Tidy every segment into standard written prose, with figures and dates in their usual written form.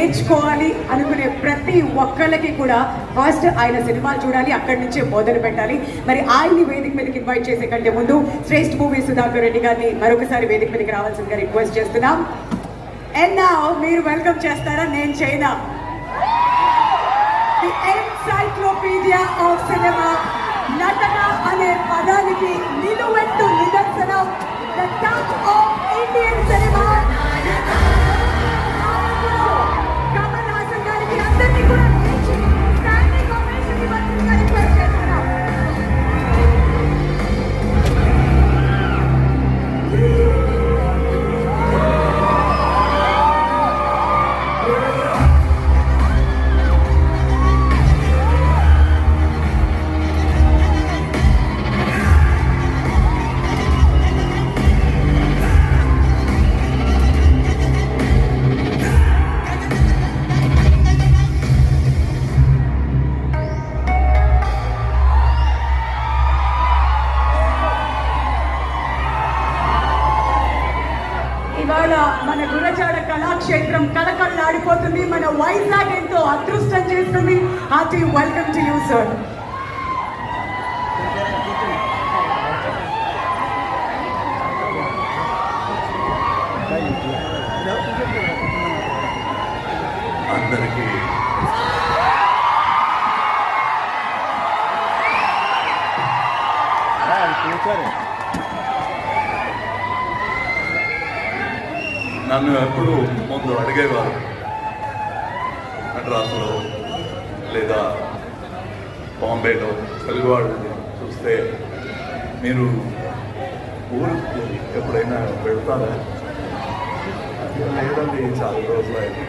నేర్చుకోవాలి అనుకునే ప్రతి ఒక్కళ్ళకి కూడా ఫస్ట్ ఆయన సినిమాలు చూడాలి, అక్కడి నుంచే మొదలు పెట్టాలి. మరి ఆయన్ని వేదిక మీదకి ఇన్వైట్ చేసే కంటే ముందు శ్రేష్ఠ మూవీ సుధాకర్ రెడ్డి గారిని మరొకసారి వేదిక మీదకి రావాల్సిందిగా రిక్వెస్ట్ చేస్తున్నాం. అండ్ నౌ మీరు వెల్కమ్ చేస్తారా, నేను చేయనా? ది ఎన్సైక్లోపీడియా ఆఫ్ సినిమా, నటన అనే పదానికి నిలువెత్తు నిదర్శనం, the touch of Indian cinema. Kamal Haasan గారికి అందరినీ కూడా స్టాండింగ్ ఓవేషన్ ఇవ్వాల్సిందిగా రిక్వెస్ట్ చేస్తున్నాం. ఇవాళ మన గురజాడ కళాక్షేత్రం కళకళలాడిపోతుంది. మన వైజాగ్ ఎంతో అదృష్టం చేస్తుంది. Hearty welcome to you sir. అందరికీ నన్ను ఎప్పుడు ముందు అడిగేవారు, మద్రాసులో లేదా బాంబేలో తెలుగువాళ్ళు చూస్తే మీరు ఊరికి ఎప్పుడైనా వెళ్తారా? లేదండి, చాలా రోజులు అయింది.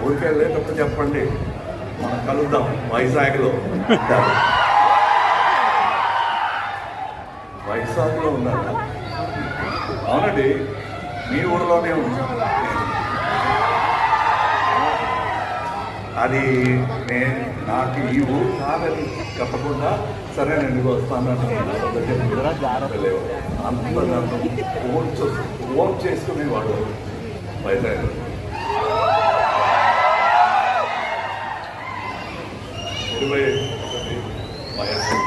ఊరికి వెళ్ళేటప్పుడు చెప్పండి, మనం కలుద్దాం వైజాగ్లో. వైజాగ్లో ఉన్నారా? అవునండి, మీ ఊరిలోనే ఉంది. అది నాకు ఈ ఊరు కాదని చెప్పకుండా సరే నేను వస్తానని అంత నన్ను ఫోన్ చేసుకునేవాడు వైజాగ్. 21 వయసు.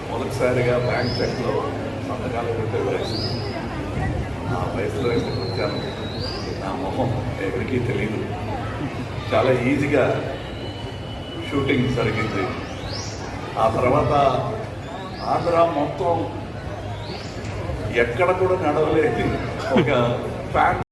మొదటిసారిగా బ్యాంక్ చెక్లో సంతకాలు పెట్టే వయసు. ఆ వయసులో ఇక్కడికి వచ్చాను. నా మొహం ఎవరికీ తెలియదు. చాలా ఈజీగా షూటింగ్ జరిగింది. ఆ తర్వాత ఆంధ్ర మొత్తం ఎక్కడ కూడా నడవలేదు. ఒక ఫ్యాన్